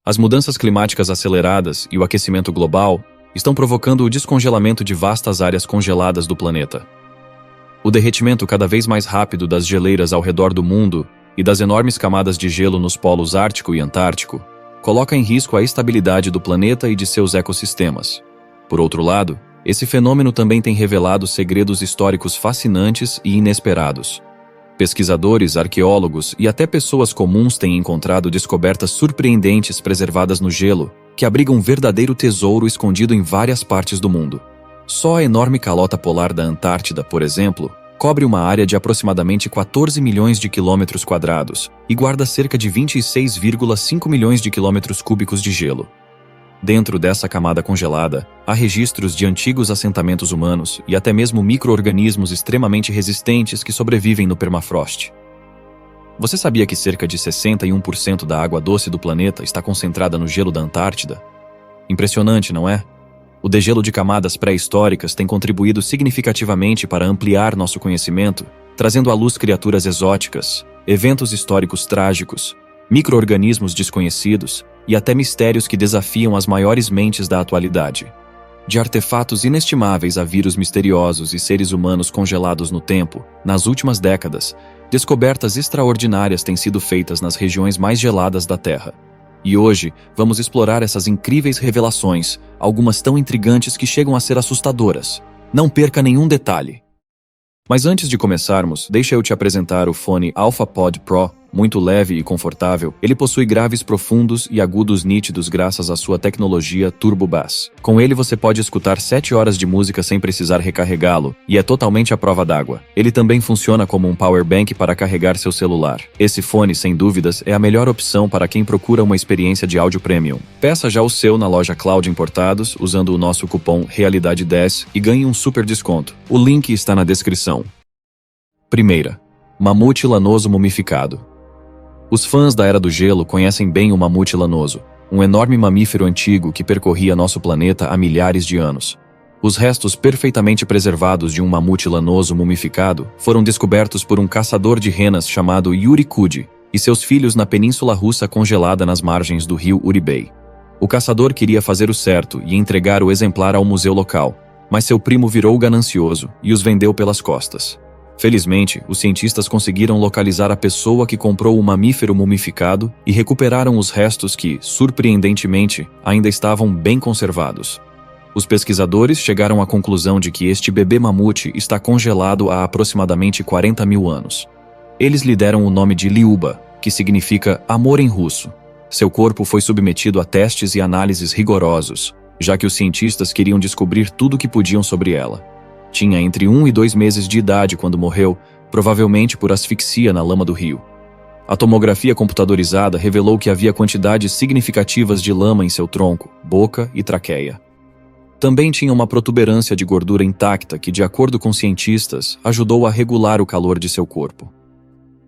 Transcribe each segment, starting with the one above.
As mudanças climáticas aceleradas e o aquecimento global estão provocando o descongelamento de vastas áreas congeladas do planeta. O derretimento cada vez mais rápido das geleiras ao redor do mundo e das enormes camadas de gelo nos polos Ártico e Antártico coloca em risco a estabilidade do planeta e de seus ecossistemas. Por outro lado, esse fenômeno também tem revelado segredos históricos fascinantes e inesperados. Pesquisadores, arqueólogos e até pessoas comuns têm encontrado descobertas surpreendentes preservadas no gelo, que abrigam um verdadeiro tesouro escondido em várias partes do mundo. Só a enorme calota polar da Antártida, por exemplo, cobre uma área de aproximadamente 14 milhões de quilômetros quadrados e guarda cerca de 26,5 milhões de quilômetros cúbicos de gelo. Dentro dessa camada congelada, há registros de antigos assentamentos humanos e até mesmo micro-organismos extremamente resistentes que sobrevivem no permafrost. Você sabia que cerca de 61% da água doce do planeta está concentrada no gelo da Antártida? Impressionante, não é? O degelo de camadas pré-históricas tem contribuído significativamente para ampliar nosso conhecimento, trazendo à luz criaturas exóticas, eventos históricos trágicos, micro-organismos desconhecidos e até mistérios que desafiam as maiores mentes da atualidade. De artefatos inestimáveis a vírus misteriosos e seres humanos congelados no tempo, nas últimas décadas, descobertas extraordinárias têm sido feitas nas regiões mais geladas da Terra. E hoje, vamos explorar essas incríveis revelações, algumas tão intrigantes que chegam a ser assustadoras. Não perca nenhum detalhe! Mas antes de começarmos, deixa eu te apresentar o fone AlphaPod Pro. Muito leve e confortável, ele possui graves profundos e agudos nítidos graças à sua tecnologia Turbo Bass. Com ele você pode escutar 7 horas de música sem precisar recarregá-lo, e é totalmente à prova d'água. Ele também funciona como um power bank para carregar seu celular. Esse fone, sem dúvidas, é a melhor opção para quem procura uma experiência de áudio premium. Peça já o seu na loja Cloud Importados, usando o nosso cupom REALIDADE10 e ganhe um super desconto. O link está na descrição. Primeira, mamute lanoso mumificado. Os fãs da Era do Gelo conhecem bem o mamute lanoso, um enorme mamífero antigo que percorria nosso planeta há milhares de anos. Os restos perfeitamente preservados de um mamute lanoso mumificado foram descobertos por um caçador de renas chamado Yuri Kudi e seus filhos na Península Russa congelada nas margens do rio Uribei. O caçador queria fazer o certo e entregar o exemplar ao museu local, mas seu primo virou ganancioso e os vendeu pelas costas. Felizmente, os cientistas conseguiram localizar a pessoa que comprou o mamífero mumificado e recuperaram os restos que, surpreendentemente, ainda estavam bem conservados. Os pesquisadores chegaram à conclusão de que este bebê mamute está congelado há aproximadamente 40 mil anos. Eles lhe deram o nome de Liuba, que significa amor em russo. Seu corpo foi submetido a testes e análises rigorosos, já que os cientistas queriam descobrir tudo o que podiam sobre ela. Tinha entre 1 e 2 meses de idade quando morreu, provavelmente por asfixia na lama do rio. A tomografia computadorizada revelou que havia quantidades significativas de lama em seu tronco, boca e traqueia. Também tinha uma protuberância de gordura intacta que, de acordo com cientistas, ajudou a regular o calor de seu corpo.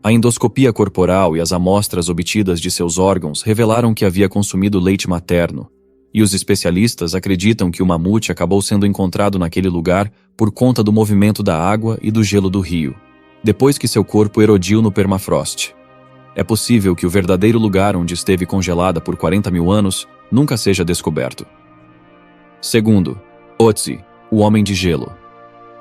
A endoscopia corporal e as amostras obtidas de seus órgãos revelaram que havia consumido leite materno, e os especialistas acreditam que o mamute acabou sendo encontrado naquele lugar por conta do movimento da água e do gelo do rio, depois que seu corpo erodiu no permafrost. É possível que o verdadeiro lugar onde esteve congelada por 40 mil anos nunca seja descoberto. Segundo, Otzi, o Homem de Gelo.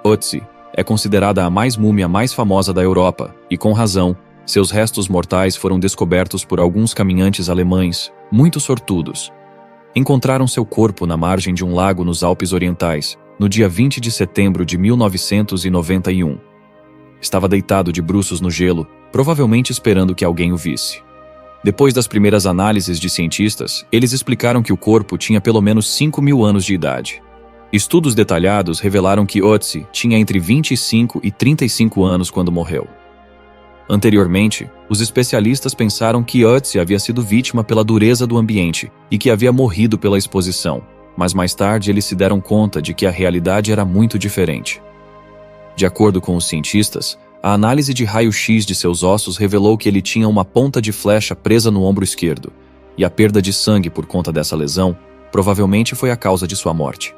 Otzi é considerada a múmia mais famosa da Europa, e com razão, seus restos mortais foram descobertos por alguns caminhantes alemães, muito sortudos. Encontraram seu corpo na margem de um lago nos Alpes Orientais, no dia 20 de setembro de 1991. Estava deitado de bruços no gelo, provavelmente esperando que alguém o visse. Depois das primeiras análises de cientistas, eles explicaram que o corpo tinha pelo menos 5 mil anos de idade. Estudos detalhados revelaram que Otzi tinha entre 25 e 35 anos quando morreu. Anteriormente, os especialistas pensaram que Otzi havia sido vítima pela dureza do ambiente e que havia morrido pela exposição, mas mais tarde eles se deram conta de que a realidade era muito diferente. De acordo com os cientistas, a análise de raio-x de seus ossos revelou que ele tinha uma ponta de flecha presa no ombro esquerdo, e a perda de sangue por conta dessa lesão provavelmente foi a causa de sua morte.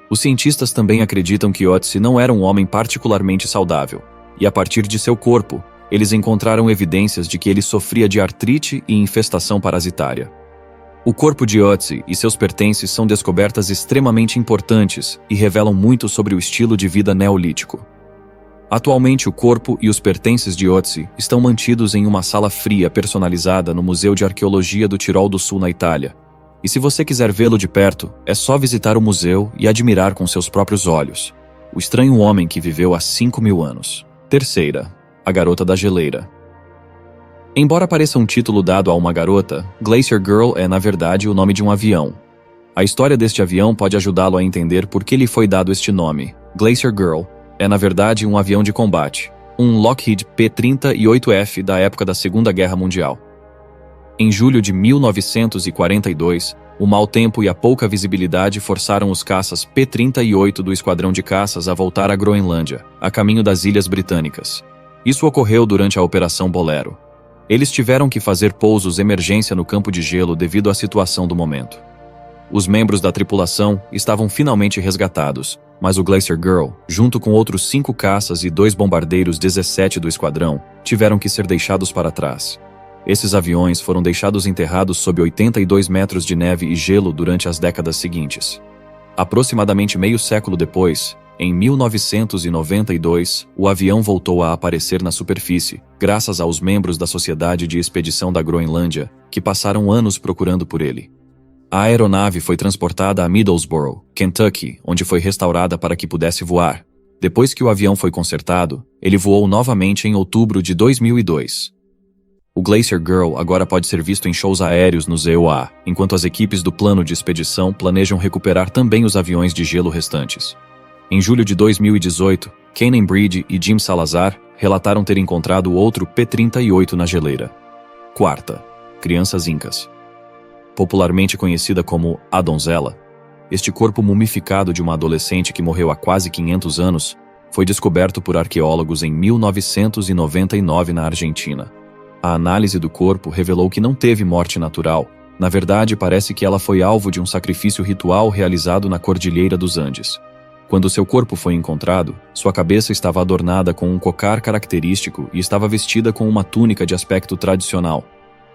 Os cientistas também acreditam que Otzi não era um homem particularmente saudável, e a partir de seu corpo, eles encontraram evidências de que ele sofria de artrite e infestação parasitária. O corpo de Ötzi e seus pertences são descobertas extremamente importantes e revelam muito sobre o estilo de vida neolítico. Atualmente, o corpo e os pertences de Ötzi estão mantidos em uma sala fria personalizada no Museu de Arqueologia do Tirol do Sul, na Itália. E se você quiser vê-lo de perto, é só visitar o museu e admirar com seus próprios olhos o estranho homem que viveu há 5.000 anos. Terceira, a Garota da Geleira. Embora pareça um título dado a uma garota, Glacier Girl é, na verdade, o nome de um avião. A história deste avião pode ajudá-lo a entender por que lhe foi dado este nome. Glacier Girl é, na verdade, um avião de combate, um Lockheed P-38F da época da Segunda Guerra Mundial. Em julho de 1942, o mau tempo e a pouca visibilidade forçaram os caças P-38 do Esquadrão de Caças a voltar à Groenlândia, a caminho das Ilhas Britânicas. Isso ocorreu durante a Operação Bolero. Eles tiveram que fazer pousos emergência no campo de gelo devido à situação do momento. Os membros da tripulação estavam finalmente resgatados, mas o Glacier Girl, junto com outros 5 caças e 2 bombardeiros 17 do esquadrão, tiveram que ser deixados para trás. Esses aviões foram deixados enterrados sob 82 metros de neve e gelo durante as décadas seguintes. Aproximadamente meio século depois, em 1992, o avião voltou a aparecer na superfície, graças aos membros da Sociedade de Expedição da Groenlândia, que passaram anos procurando por ele. A aeronave foi transportada a Middlesbrough, Kentucky, onde foi restaurada para que pudesse voar. Depois que o avião foi consertado, ele voou novamente em outubro de 2002. O Glacier Girl agora pode ser visto em shows aéreos no ZOA, enquanto as equipes do plano de expedição planejam recuperar também os aviões de gelo restantes. Em julho de 2018, Kenan Breed e Jim Salazar relataram ter encontrado outro P-38 na geleira. Quarta, crianças incas. Popularmente conhecida como a Donzela, este corpo mumificado de uma adolescente que morreu há quase 500 anos foi descoberto por arqueólogos em 1999 na Argentina. A análise do corpo revelou que não teve morte natural. Na verdade, parece que ela foi alvo de um sacrifício ritual realizado na Cordilheira dos Andes. Quando seu corpo foi encontrado, sua cabeça estava adornada com um cocar característico e estava vestida com uma túnica de aspecto tradicional.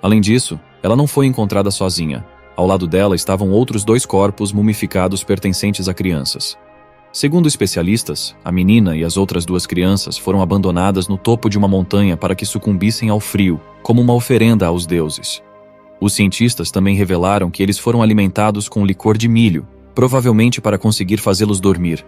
Além disso, ela não foi encontrada sozinha. Ao lado dela estavam outros 2 corpos mumificados pertencentes a crianças. Segundo especialistas, a menina e as outras 2 crianças foram abandonadas no topo de uma montanha para que sucumbissem ao frio, como uma oferenda aos deuses. Os cientistas também revelaram que eles foram alimentados com licor de milho, provavelmente para conseguir fazê-los dormir.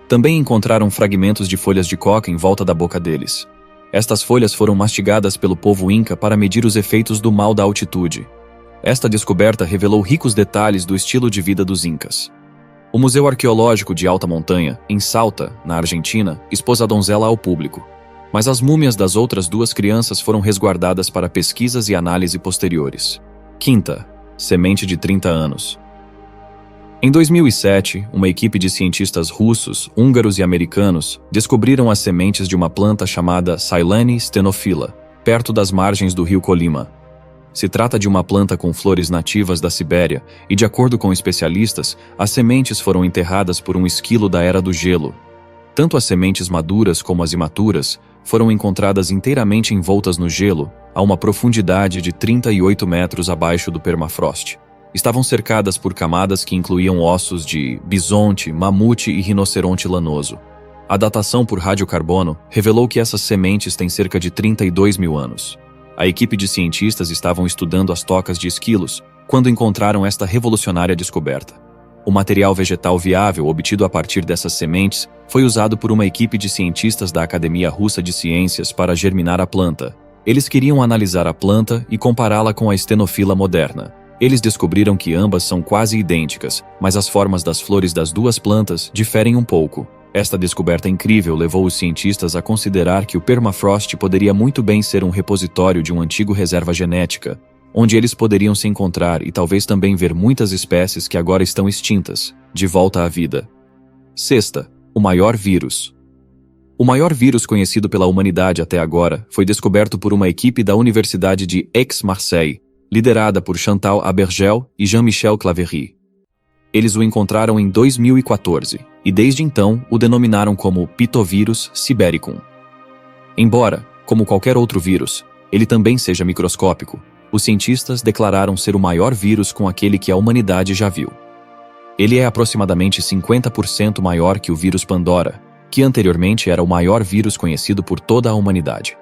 Também encontraram fragmentos de folhas de coca em volta da boca deles. Estas folhas foram mastigadas pelo povo inca para medir os efeitos do mal da altitude. Esta descoberta revelou ricos detalhes do estilo de vida dos incas. O Museu Arqueológico de Alta Montanha, em Salta, na Argentina, expôs a donzela ao público. Mas as múmias das outras 2 crianças foram resguardadas para pesquisas e análise posteriores. Quinta, semente de 30 anos. Em 2007, uma equipe de cientistas russos, húngaros e americanos descobriram as sementes de uma planta chamada Silene stenophila, perto das margens do rio Colima. Se trata de uma planta com flores nativas da Sibéria e, de acordo com especialistas, as sementes foram enterradas por um esquilo da Era do Gelo. Tanto as sementes maduras como as imaturas foram encontradas inteiramente envoltas no gelo, a uma profundidade de 38 metros abaixo do permafrost. Estavam cercadas por camadas que incluíam ossos de bisonte, mamute e rinoceronte lanoso. A datação por radiocarbono revelou que essas sementes têm cerca de 32.000 anos. A equipe de cientistas estavam estudando as tocas de esquilos quando encontraram esta revolucionária descoberta. O material vegetal viável obtido a partir dessas sementes foi usado por uma equipe de cientistas da Academia Russa de Ciências para germinar a planta. Eles queriam analisar a planta e compará-la com a estenofila moderna. Eles descobriram que ambas são quase idênticas, mas as formas das flores das 2 plantas diferem um pouco. Esta descoberta incrível levou os cientistas a considerar que o permafrost poderia muito bem ser um repositório de um antigo reserva genética, onde eles poderiam se encontrar e talvez também ver muitas espécies que agora estão extintas, de volta à vida. Sexta, o maior vírus. O maior vírus conhecido pela humanidade até agora foi descoberto por uma equipe da Universidade de Aix-Marseille, liderada por Chantal Abergel e Jean-Michel Claverie. Eles o encontraram em 2014 e desde então o denominaram como Pitovírus sibericum. Embora, como qualquer outro vírus, ele também seja microscópico, Os cientistas declararam ser o maior vírus com aquele que a humanidade já viu. Ele é aproximadamente 50% maior que o vírus Pandora, que anteriormente era o maior vírus conhecido por toda a humanidade.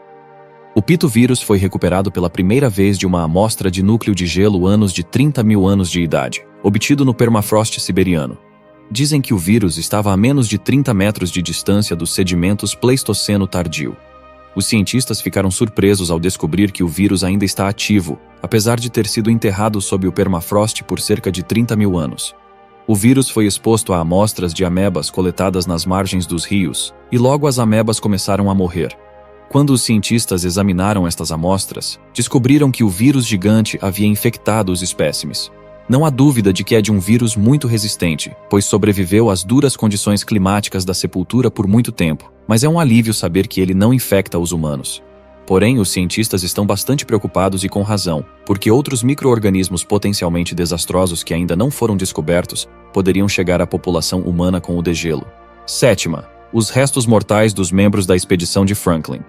O pitovírus foi recuperado pela primeira vez de uma amostra de núcleo de gelo anos de 30 mil anos de idade, obtido no permafrost siberiano. Dizem que o vírus estava a menos de 30 metros de distância dos sedimentos Pleistoceno tardio. Os cientistas ficaram surpresos ao descobrir que o vírus ainda está ativo, apesar de ter sido enterrado sob o permafrost por cerca de 30 mil anos. O vírus foi exposto a amostras de amebas coletadas nas margens dos rios, e logo as amebas começaram a morrer. Quando os cientistas examinaram estas amostras, descobriram que o vírus gigante havia infectado os espécimes. Não há dúvida de que é de um vírus muito resistente, pois sobreviveu às duras condições climáticas da sepultura por muito tempo, mas é um alívio saber que ele não infecta os humanos. Porém, os cientistas estão bastante preocupados e com razão, porque outros micro-organismos potencialmente desastrosos que ainda não foram descobertos poderiam chegar à população humana com o degelo. 7ª. Os restos mortais dos membros da expedição de Franklin.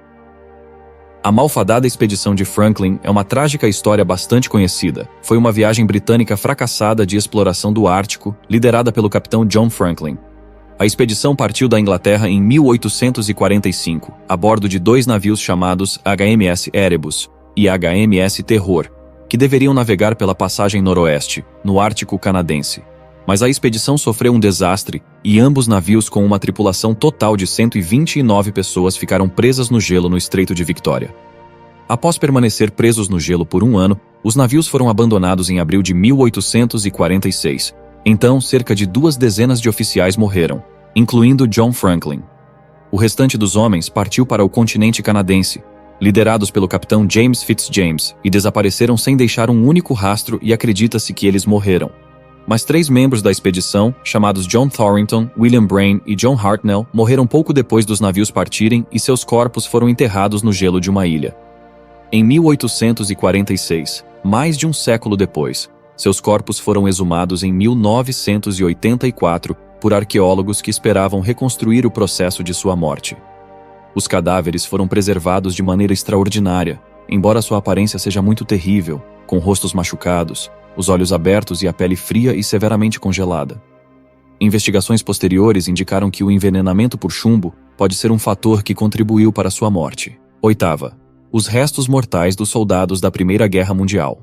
A malfadada expedição de Franklin é uma trágica história bastante conhecida. Foi uma viagem britânica fracassada de exploração do Ártico, liderada pelo capitão John Franklin. A expedição partiu da Inglaterra em 1845, a bordo de 2 navios chamados HMS Erebus e HMS Terror, que deveriam navegar pela passagem noroeste, no Ártico canadense. Mas a expedição sofreu um desastre e ambos navios com uma tripulação total de 129 pessoas ficaram presas no gelo no Estreito de Victoria. Após permanecer presos no gelo por 1 ano, os navios foram abandonados em abril de 1846. Então, cerca de 2 dezenas de oficiais morreram, incluindo John Franklin. O restante dos homens partiu para o continente canadense, liderados pelo capitão James Fitzjames, e desapareceram sem deixar um único rastro e acredita-se que eles morreram. Mas 3 membros da expedição, chamados John Thornton, William Brain e John Hartnell, morreram pouco depois dos navios partirem e seus corpos foram enterrados no gelo de uma ilha. Em 1846, mais de um século depois, seus corpos foram exumados em 1984 por arqueólogos que esperavam reconstruir o processo de sua morte. Os cadáveres foram preservados de maneira extraordinária, embora sua aparência seja muito terrível, com rostos machucados, os olhos abertos e a pele fria e severamente congelada. Investigações posteriores indicaram que o envenenamento por chumbo pode ser um fator que contribuiu para sua morte. 8ª. Os restos mortais dos soldados da Primeira Guerra Mundial.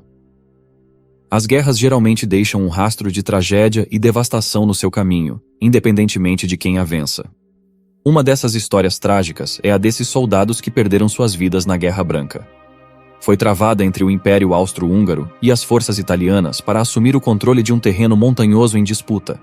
As guerras geralmente deixam um rastro de tragédia e devastação no seu caminho, independentemente de quem a vença. Uma dessas histórias trágicas é a desses soldados que perderam suas vidas na Guerra Branca. Foi travada entre o Império Austro-Húngaro e as forças italianas para assumir o controle de um terreno montanhoso em disputa.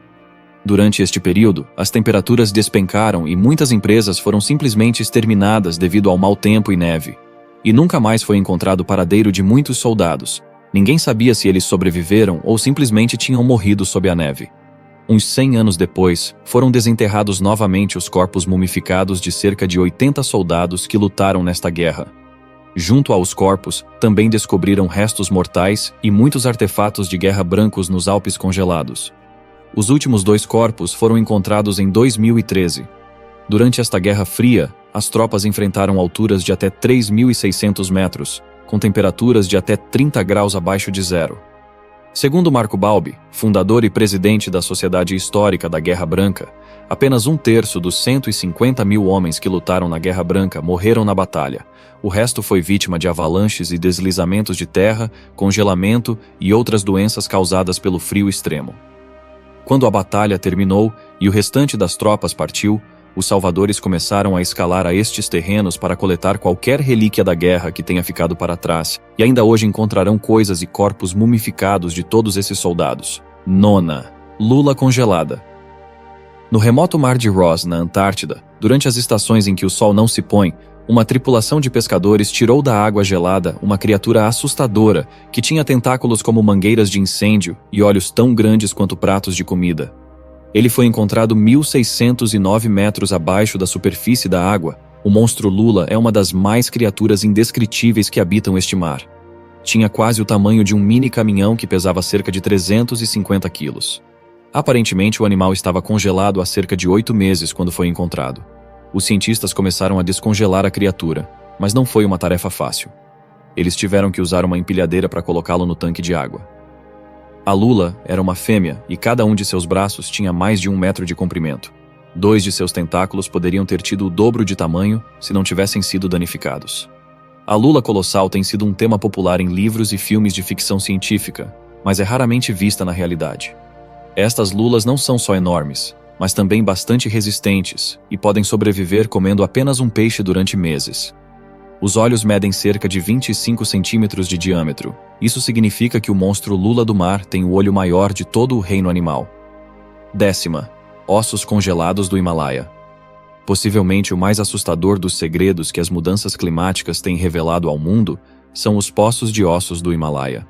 Durante este período, as temperaturas despencaram e muitas empresas foram simplesmente exterminadas devido ao mau tempo e neve. E nunca mais foi encontrado o paradeiro de muitos soldados. Ninguém sabia se eles sobreviveram ou simplesmente tinham morrido sob a neve. Uns 100 anos depois, foram desenterrados novamente os corpos mumificados de cerca de 80 soldados que lutaram nesta guerra. Junto aos corpos, também descobriram restos mortais e muitos artefatos de guerra brancos nos Alpes congelados. Os últimos 2 corpos foram encontrados em 2013. Durante esta Guerra Fria, as tropas enfrentaram alturas de até 3.600 metros, com temperaturas de até 30 graus abaixo de zero. Segundo Marco Balbi, fundador e presidente da Sociedade Histórica da Guerra Branca, apenas 1/3 dos 150 mil homens que lutaram na Guerra Branca morreram na batalha. O resto foi vítima de avalanches e deslizamentos de terra, congelamento e outras doenças causadas pelo frio extremo. Quando a batalha terminou e o restante das tropas partiu, os salvadores começaram a escalar a estes terrenos para coletar qualquer relíquia da guerra que tenha ficado para trás, e ainda hoje encontrarão coisas e corpos mumificados de todos esses soldados. 9ª. Lula congelada. No remoto mar de Ross, na Antártida, durante as estações em que o sol não se põe, uma tripulação de pescadores tirou da água gelada uma criatura assustadora que tinha tentáculos como mangueiras de incêndio e olhos tão grandes quanto pratos de comida. Ele foi encontrado 1.609 metros abaixo da superfície da água. O monstro Lula é uma das mais criaturas indescritíveis que habitam este mar. Tinha quase o tamanho de um mini caminhão que pesava cerca de 350 quilos. Aparentemente, o animal estava congelado há cerca de 8 meses quando foi encontrado. Os cientistas começaram a descongelar a criatura, mas não foi uma tarefa fácil. Eles tiveram que usar uma empilhadeira para colocá-lo no tanque de água. A lula era uma fêmea e cada um de seus braços tinha mais de 1 metro de comprimento. 2 de seus tentáculos poderiam ter tido o dobro de tamanho se não tivessem sido danificados. A lula colossal tem sido um tema popular em livros e filmes de ficção científica, mas é raramente vista na realidade. Estas lulas não são só enormes, mas também bastante resistentes e podem sobreviver comendo apenas um peixe durante meses. Os olhos medem cerca de 25 centímetros de diâmetro. Isso significa que o monstro lula do mar tem o olho maior de todo o reino animal. 10ª. Ossos congelados do Himalaia. Possivelmente o mais assustador dos segredos que as mudanças climáticas têm revelado ao mundo são os poços de ossos do Himalaia.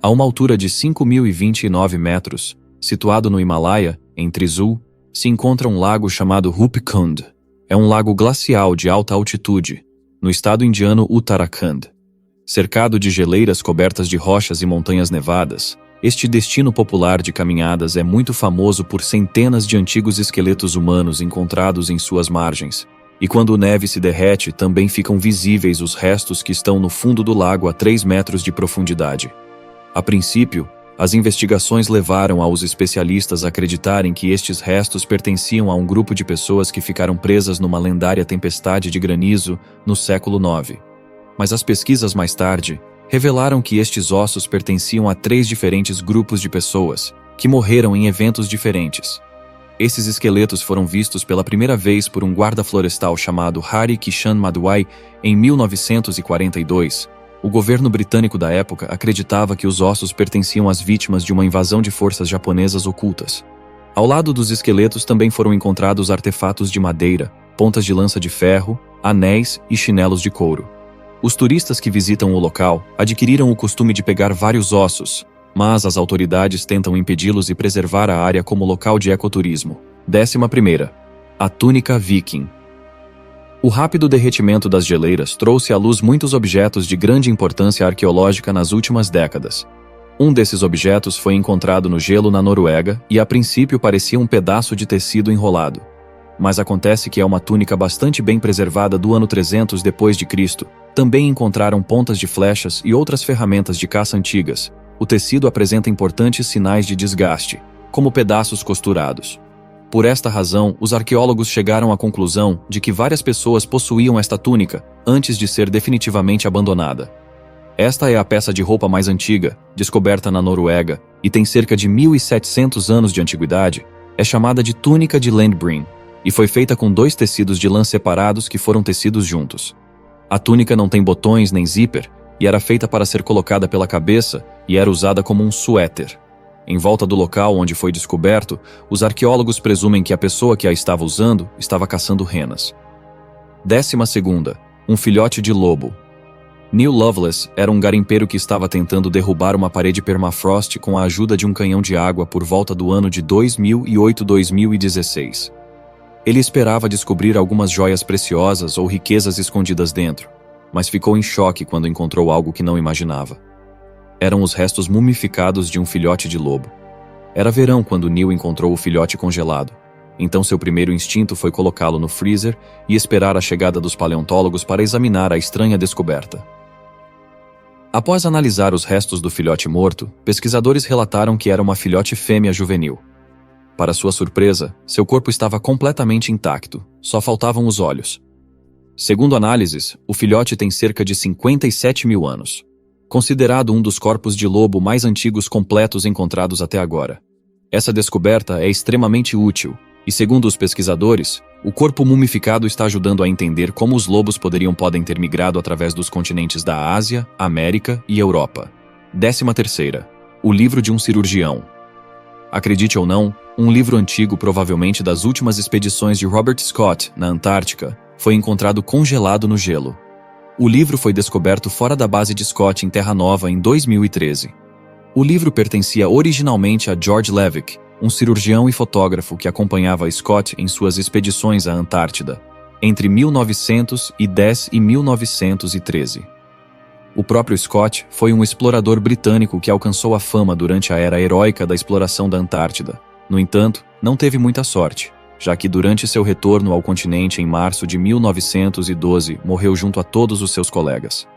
A uma altura de 5.029 metros, situado no Himalaia, em Trizul, se encontra um lago chamado Rupkund. É um lago glacial de alta altitude, no estado indiano Uttarakhand. Cercado de geleiras cobertas de rochas e montanhas nevadas, este destino popular de caminhadas é muito famoso por centenas de antigos esqueletos humanos encontrados em suas margens. E quando a neve se derrete, também ficam visíveis os restos que estão no fundo do lago a 3 metros de profundidade. A princípio, as investigações levaram aos especialistas a acreditarem que estes restos pertenciam a um grupo de pessoas que ficaram presas numa lendária tempestade de granizo no século IX. Mas as pesquisas mais tarde revelaram que estes ossos pertenciam a 3 diferentes grupos de pessoas, que morreram em eventos diferentes. Esses esqueletos foram vistos pela primeira vez por um guarda florestal chamado Hari Kishan Madhwai em 1942. O governo britânico da época acreditava que os ossos pertenciam às vítimas de uma invasão de forças japonesas ocultas. Ao lado dos esqueletos também foram encontrados artefatos de madeira, pontas de lança de ferro, anéis e chinelos de couro. Os turistas que visitam o local adquiriram o costume de pegar vários ossos, mas as autoridades tentam impedi-los e preservar a área como local de ecoturismo. 11ª. A túnica viking. O rápido derretimento das geleiras trouxe à luz muitos objetos de grande importância arqueológica nas últimas décadas. Um desses objetos foi encontrado no gelo na Noruega e a princípio parecia um pedaço de tecido enrolado. Mas acontece que é uma túnica bastante bem preservada do ano 300 d.C. Também encontraram pontas de flechas e outras ferramentas de caça antigas. O tecido apresenta importantes sinais de desgaste, como pedaços costurados. Por esta razão, os arqueólogos chegaram à conclusão de que várias pessoas possuíam esta túnica antes de ser definitivamente abandonada. Esta é a peça de roupa mais antiga, descoberta na Noruega, e tem cerca de 1.700 anos de antiguidade. É chamada de túnica de Landbrin, e foi feita com 2 tecidos de lã separados que foram tecidos juntos. A túnica não tem botões nem zíper, e era feita para ser colocada pela cabeça e era usada como um suéter. Em volta do local onde foi descoberto, os arqueólogos presumem que a pessoa que a estava usando estava caçando renas. 12ª. Um filhote de lobo. Neil Lovelace era um garimpeiro que estava tentando derrubar uma parede permafrost com a ajuda de um canhão de água por volta do ano de 2008-2016. Ele esperava descobrir algumas joias preciosas ou riquezas escondidas dentro, mas ficou em choque quando encontrou algo que não imaginava. Eram os restos mumificados de um filhote de lobo. Era verão quando Neil encontrou o filhote congelado, então seu primeiro instinto foi colocá-lo no freezer e esperar a chegada dos paleontólogos para examinar a estranha descoberta. Após analisar os restos do filhote morto, pesquisadores relataram que era uma filhote fêmea juvenil. Para sua surpresa, seu corpo estava completamente intacto, só faltavam os olhos. Segundo análises, o filhote tem cerca de 57.000 anos. Considerado um dos corpos de lobo mais antigos completos encontrados até agora. Essa descoberta é extremamente útil, e segundo os pesquisadores, o corpo mumificado está ajudando a entender como os lobos podem ter migrado através dos continentes da Ásia, América e Europa. 13ª. O livro de um cirurgião. Acredite ou não, um livro antigo provavelmente das últimas expedições de Robert Scott, na Antártica, foi encontrado congelado no gelo. O livro foi descoberto fora da base de Scott em Terra Nova em 2013. O livro pertencia originalmente a George Levick, um cirurgião e fotógrafo que acompanhava Scott em suas expedições à Antártida, entre 1910 e 1913. O próprio Scott foi um explorador britânico que alcançou a fama durante a era heróica da exploração da Antártida. No entanto, não teve muita sorte, já que durante seu retorno ao continente em março de 1912 morreu junto a todos os seus colegas.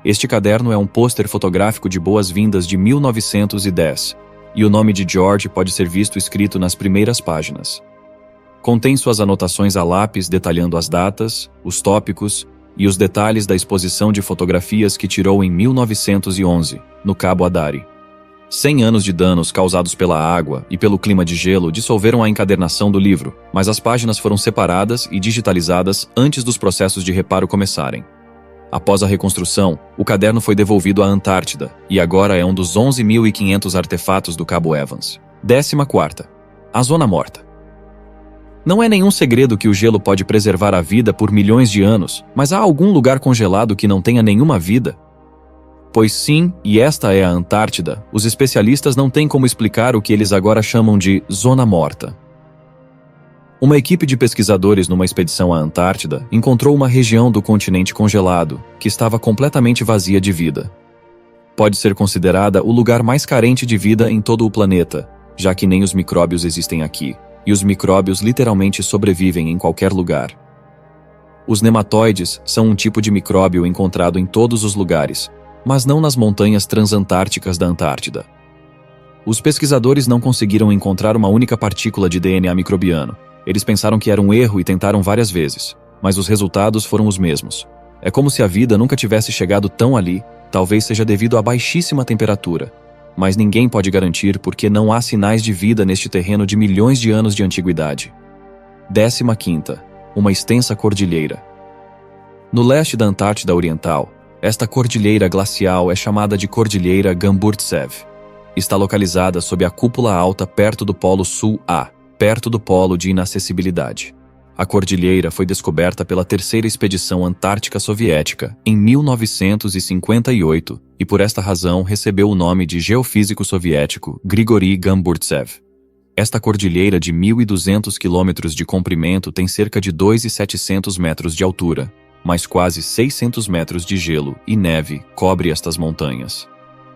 Este caderno é um pôster fotográfico de boas-vindas de 1910, e o nome de George pode ser visto escrito nas primeiras páginas. Contém suas anotações a lápis detalhando as datas, os tópicos e os detalhes da exposição de fotografias que tirou em 1911, no Cabo Adare. 100 anos de danos causados pela água e pelo clima de gelo dissolveram a encadernação do livro, mas as páginas foram separadas e digitalizadas antes dos processos de reparo começarem. Após a reconstrução, o caderno foi devolvido à Antártida e agora é um dos 11.500 artefatos do Cabo Evans. 14ª. A Zona Morta. Não é nenhum segredo que o gelo pode preservar a vida por milhões de anos, mas há algum lugar congelado que não tenha nenhuma vida? Pois sim, e esta é a Antártida, os especialistas não têm como explicar o que eles agora chamam de Zona Morta. Uma equipe de pesquisadores numa expedição à Antártida encontrou uma região do continente congelado, que estava completamente vazia de vida. Pode ser considerada o lugar mais carente de vida em todo o planeta, já que nem os micróbios existem aqui, e os micróbios literalmente sobrevivem em qualquer lugar. Os nematóides são um tipo de micróbio encontrado em todos os lugares, mas não nas montanhas transantárticas da Antártida. Os pesquisadores não conseguiram encontrar uma única partícula de DNA microbiano. Eles pensaram que era um erro e tentaram várias vezes, mas os resultados foram os mesmos. É como se a vida nunca tivesse chegado tão ali, talvez seja devido à baixíssima temperatura. Mas ninguém pode garantir porque não há sinais de vida neste terreno de milhões de anos de antiguidade. 15ª. Uma extensa cordilheira. No leste da Antártida Oriental, esta cordilheira glacial é chamada de Cordilheira Gamburtsev. Está localizada sob a cúpula alta perto do Polo Sul A, perto do Polo de Inacessibilidade. A cordilheira foi descoberta pela terceira expedição antártica soviética em 1958 e por esta razão recebeu o nome de geofísico soviético Grigori Gamburtsev. Esta cordilheira de 1.200 quilômetros de comprimento tem cerca de 2.700 metros de altura, mas quase 600 metros de gelo e neve cobre estas montanhas.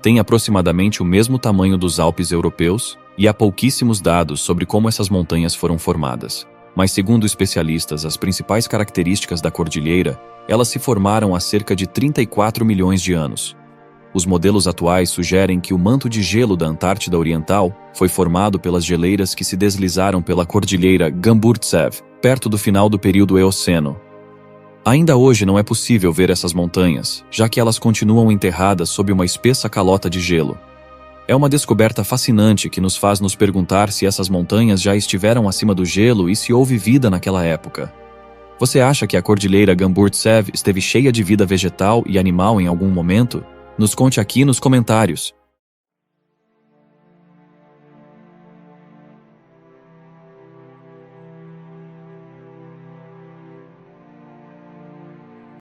Tem aproximadamente o mesmo tamanho dos Alpes europeus e há pouquíssimos dados sobre como essas montanhas foram formadas. Mas segundo especialistas, as principais características da cordilheira, elas se formaram há cerca de 34 milhões de anos. Os modelos atuais sugerem que o manto de gelo da Antártida Oriental foi formado pelas geleiras que se deslizaram pela cordilheira Gamburtsev, perto do final do período Eoceno. Ainda hoje não é possível ver essas montanhas, já que elas continuam enterradas sob uma espessa calota de gelo. É uma descoberta fascinante que nos faz nos perguntar se essas montanhas já estiveram acima do gelo e se houve vida naquela época. Você acha que a cordilheira Gamburtsev esteve cheia de vida vegetal e animal em algum momento? Nos conte aqui nos comentários.